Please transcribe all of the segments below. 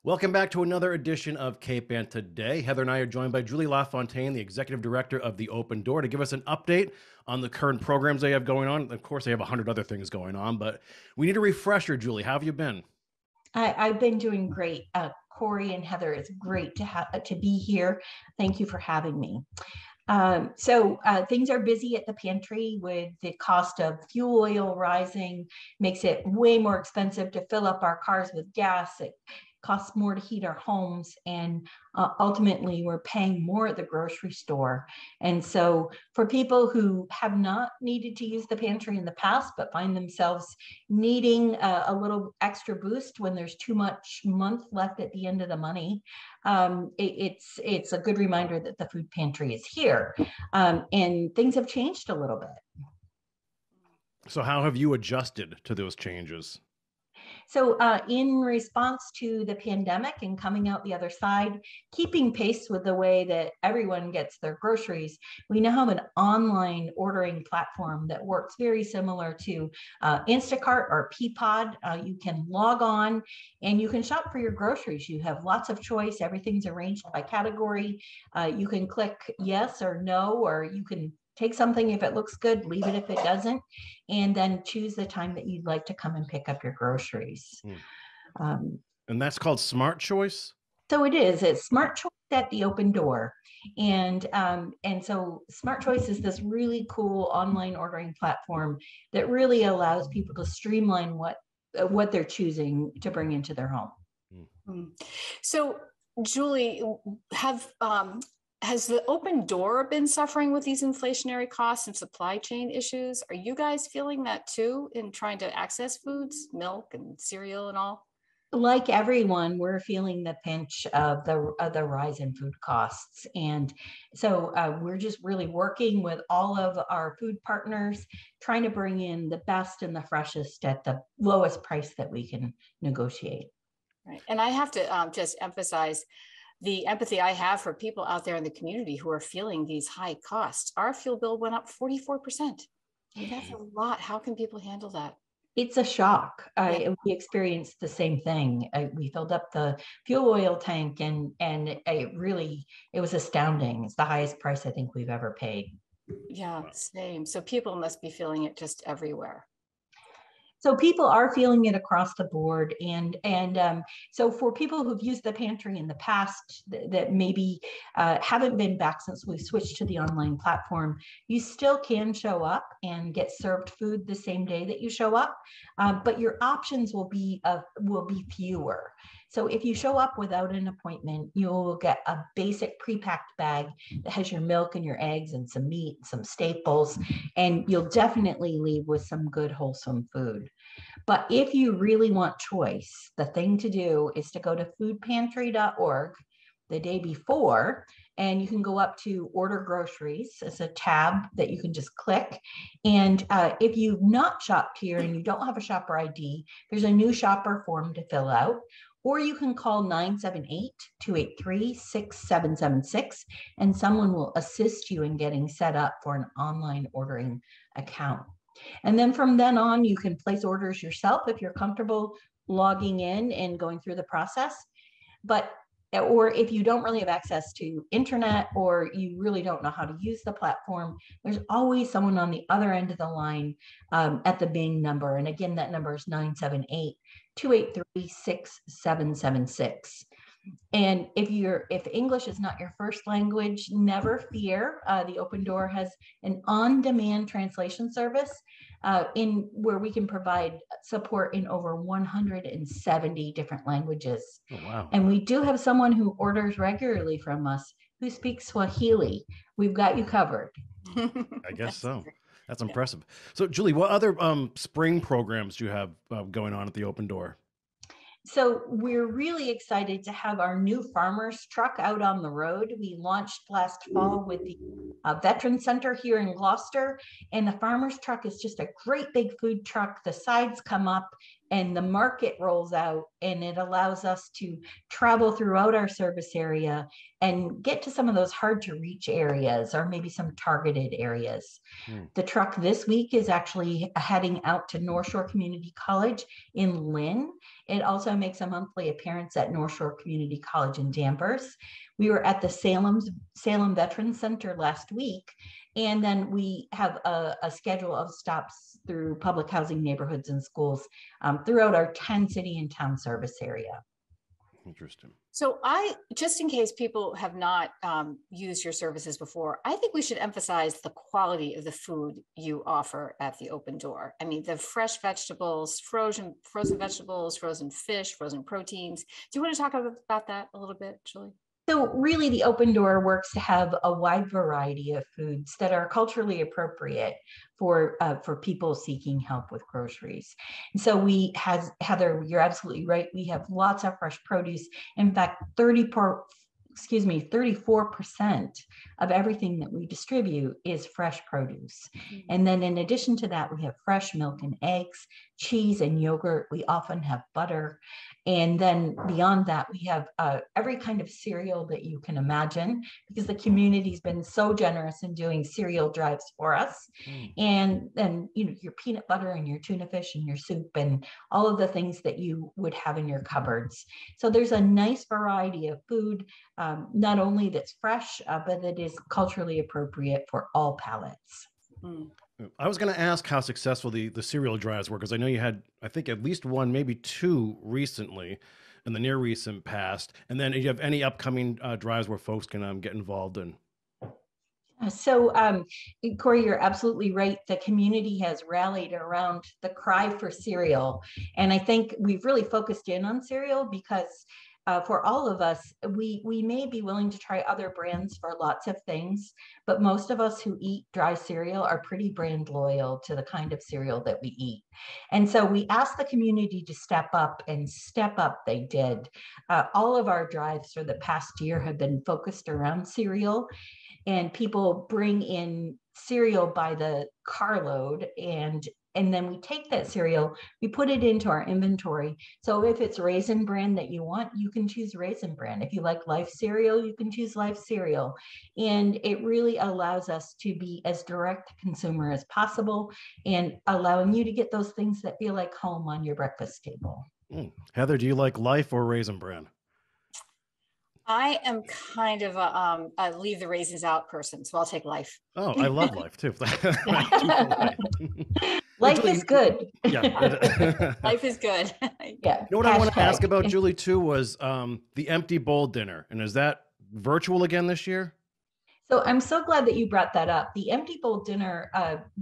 Welcome back to another edition of Cape and today. Heather and I are joined by Julie LaFontaine, the executive director of the Open Door, to give us an update on the current programs they have going on. Of course, they have 100 other things going on, but we need a refresher. Julie, how have you been? I've been doing great. Corey and Heather, it's great to be here. Thank you for having me. Things are busy at the pantry with the cost of fuel oil rising, makes it way more expensive to fill up our cars with gas. It costs more to heat our homes, and ultimately we're paying more at the grocery store. And so for people who have not needed to use the pantry in the past, but find themselves needing a little extra boost when there's too much month left at the end of the money, it's a good reminder that the food pantry is here, and things have changed a little bit. So, how have you adjusted to those changes? So, in response to the pandemic and coming out the other side, keeping pace with the way that everyone gets their groceries, we now have an online ordering platform that works very similar to Instacart or Peapod. You can log on and you can shop for your groceries. You have lots of choice. Everything's arranged by category. You can click yes or no, or you can take something if it looks good, leave it if it doesn't, and then choose the time that you'd like to come and pick up your groceries. And that's called Smart Choice? So it is. It's Smart Choice at the Open Door. And so Smart Choice is this really cool online ordering platform that really allows people to streamline what they're choosing to bring into their home. So, Julie, has the Open Door been suffering with these inflationary costs and supply chain issues? Are you guys feeling that too in trying to access foods, milk and cereal and all? Like everyone, we're feeling the pinch of the rise in food costs. And so we're just really working with all of our food partners, trying to bring in the best and the freshest at the lowest price that we can negotiate. Right. And I have to just emphasize the empathy I have for people out there in the community who are feeling these high costs. Our fuel bill went up 44%. I mean, that's a lot. How can people handle that? It's a shock. We experienced the same thing. We filled up the fuel oil tank, and it was astounding. It's the highest price I think we've ever paid. Yeah, same. So people must be feeling it just everywhere. So people are feeling it across the board, and so for people who've used the pantry in the past that maybe haven't been back since we switched to the online platform, you still can show up and get served food the same day that you show up, but your options will be fewer. So if you show up without an appointment, you'll get a basic pre-packed bag that has your milk and your eggs and some meat, some staples, and you'll definitely leave with some good wholesome food. But if you really want choice, the thing to do is to go to foodpantry.org the day before, and you can go up to order groceries. It's a tab that you can just click. And if you've not shopped here and you don't have a shopper ID, there's a new shopper form to fill out. Or you can call 978-283-6776, and someone will assist you in getting set up for an online ordering account. And then from then on, you can place orders yourself if you're comfortable logging in and going through the process. Or if you don't really have access to internet, or you really don't know how to use the platform, there's always someone on the other end of the line at the main number. And again, that number is 978-283-6776. And if English is not your first language, never fear. The Open Door has an on-demand translation service where we can provide support in over 170 different languages. Oh, wow. And we do have someone who orders regularly from us who speaks Swahili. We've got you covered. I guess so. That's impressive. So, Julie, what other spring programs do you have going on at the Open Door? So we're really excited to have our new farmers truck out on the road. We launched last fall with the Veteran Center here in Gloucester, and the farmers truck is just a great big food truck. The sides come up and the market rolls out, and it allows us to travel throughout our service area and get to some of those hard to reach areas or maybe some targeted areas. The truck this week is actually heading out to North Shore Community College in Lynn. It also makes a monthly appearance at North Shore Community College in Danvers. We were at the Salem Veterans Center last week, and then we have a schedule of stops through public housing neighborhoods and schools throughout our 10 city and town service area. Interesting. So just in case people have not used your services before, I think we should emphasize the quality of the food you offer at the Open Door. I mean, the fresh vegetables, frozen vegetables, frozen fish, frozen proteins. Do you want to talk about that a little bit, Julie? So really, the Open Door works to have a wide variety of foods that are culturally appropriate for people seeking help with groceries. And so Heather, you're absolutely right. We have lots of fresh produce. In fact, 34% of everything that we distribute is fresh produce. And then in addition to that, we have fresh milk and eggs, cheese and yogurt. We often have butter. And then beyond that, we have every kind of cereal that you can imagine, because the community's been so generous in doing cereal drives for us. And then, your peanut butter and your tuna fish and your soup and all of the things that you would have in your cupboards. So there's a nice variety of food, not only that's fresh, but that is culturally appropriate for all palates. I was going to ask how successful the cereal drives were, because I know you had, I think, at least one, maybe two recently in the near recent past. And then do you have any upcoming drives where folks can get involved in? So, Corey, you're absolutely right. The community has rallied around the cry for cereal. And I think we've really focused in on cereal because for all of us, we may be willing to try other brands for lots of things, but most of us who eat dry cereal are pretty brand loyal to the kind of cereal that we eat. And so we asked the community to step up, and step up they did. All of our drives for the past year have been focused around cereal, and people bring in cereal by the carload, and then we take that cereal, we put it into our inventory. So if it's Raisin Bran that you want, you can choose Raisin Bran. If you like Life cereal, you can choose Life cereal. And it really allows us to be as direct to consumer as possible, and allowing you to get those things that feel like home on your breakfast table. Heather, do you like Life or Raisin Bran? I am kind of a leave the raisins out person, so I'll take Life. Oh, I love Life too. Life is good. Yeah. Life is good. Yeah. You know what I want to ask about, Julie, too, was the Empty Bowl dinner. And is that virtual again this year? So I'm so glad that you brought that up. The Empty Bowl dinner,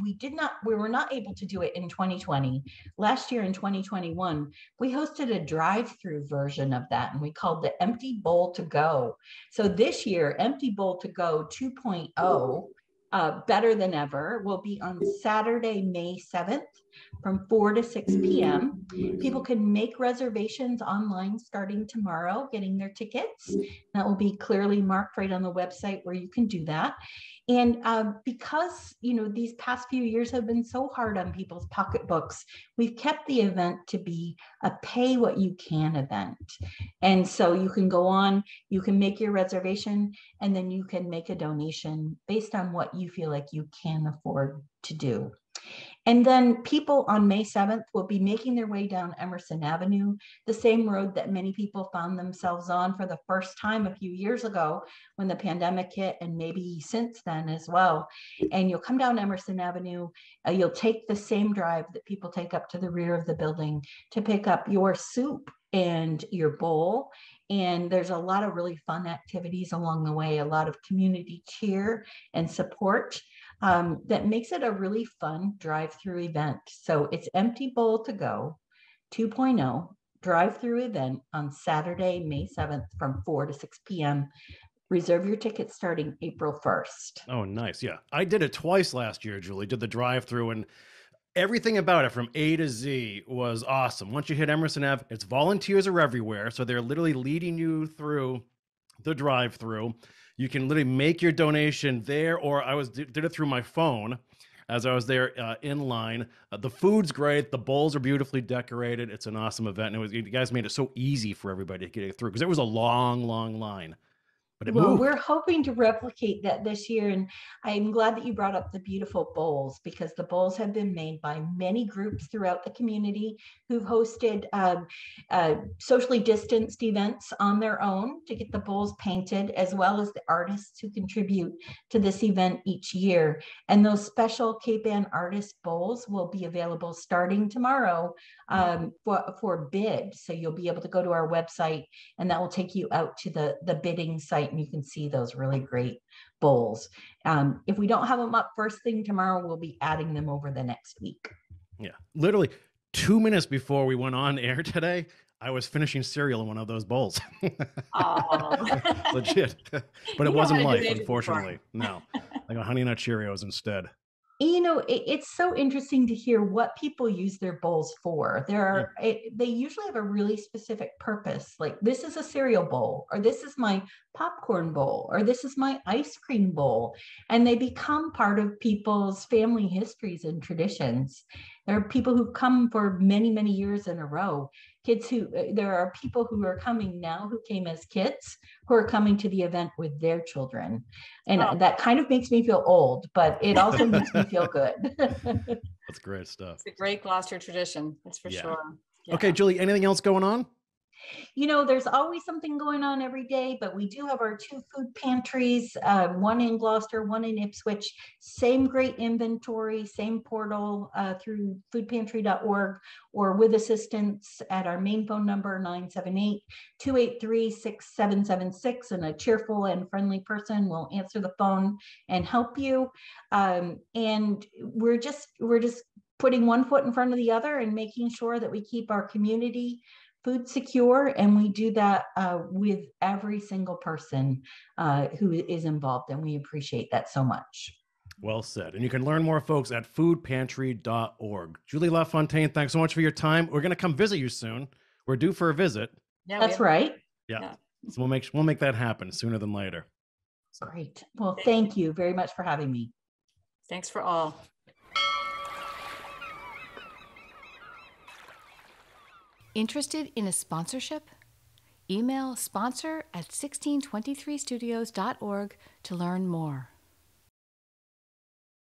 we were not able to do it in 2020. Last year in 2021, we hosted a drive-through version of that, and we called the Empty Bowl to Go. So this year, Empty Bowl to Go 2.0, better than ever, will be on Saturday, May 7th from 4 to 6 p.m. People can make reservations online starting tomorrow, getting their tickets. That will be clearly marked right on the website where you can do that. And because, these past few years have been so hard on people's pocketbooks, we've kept the event to be a pay what you can event. And so you can go on, you can make your reservation, and then you can make a donation based on what you feel like you can afford to do. And then people on May 7th will be making their way down Emerson Avenue, the same road that many people found themselves on for the first time a few years ago when the pandemic hit, and maybe since then as well. And you'll come down Emerson Avenue, you'll take the same drive that people take up to the rear of the building to pick up your soup and your bowl. And there's a lot of really fun activities along the way, a lot of community cheer and support. That makes it a really fun drive-through event. So it's Empty Bowl to Go 2.0 drive-through event on Saturday, May 7th from 4 to 6 p.m. Reserve your tickets starting April 1st. Oh, nice. Yeah. I did it twice last year, Julie, did the drive-through, and everything about it from A to Z was awesome. Once you hit Emerson Ave, it's volunteers are everywhere. So they're literally leading you through the drive-through. You can literally make your donation there, or did it through my phone as I was there in line. The food's great. The bowls are beautifully decorated. It's an awesome event. And you guys made it so easy for everybody to get it through, because it was a long, long line. but it Well, moved. we're hoping to replicate that this year. And I'm glad that you brought up the beautiful bowls, because the bowls have been made by many groups throughout the community who've hosted socially distanced events on their own to get the bowls painted, as well as the artists who contribute to this event each year. And those special Cape Ann artist bowls will be available starting tomorrow for bid. So you'll be able to go to our website, and that will take you out to the bidding site, and you can see those really great bowls. If we don't have them up first thing tomorrow, we'll be adding them over the next week. Yeah, literally 2 minutes before we went on air today, I was finishing cereal in one of those bowls. Oh. Legit. But You it know wasn't how to life, do it before. unfortunately. No, I got Honey Nut Cheerios instead. It's so interesting to hear what people use their bowls for. They usually have a really specific purpose. Like, this is a cereal bowl, or this is my popcorn bowl, or this is my ice cream bowl. And they become part of people's family histories and traditions. There are people who come for many, many years in a row. There are people who are coming now who came as kids, who are coming to the event with their children. And that kind of makes me feel old, but it also makes me feel good. That's great stuff. It's a great Gloucester tradition, that's for sure. Yeah. Okay, Julie, anything else going on? There's always something going on every day, but we do have our 2 food pantries, one in Gloucester, one in Ipswich. Same great inventory, same portal through foodpantry.org, or with assistance at our main phone number, 978-283-6776. And a cheerful and friendly person will answer the phone and help you. And we're just putting one foot in front of the other and making sure that we keep our community food secure, and we do that with every single person who is involved, and we appreciate that so much. Well said. And you can learn more, folks, at foodpantry.org. Julie LaFontaine, thanks so much for your time. We're going to come visit you soon. We're due for a visit. Yeah, That's right. Yeah. So we'll make that happen sooner than later. Great. Well, thank you very much for having me. Thanks for all. Interested in a sponsorship? Email sponsor@1623studios.org to learn more.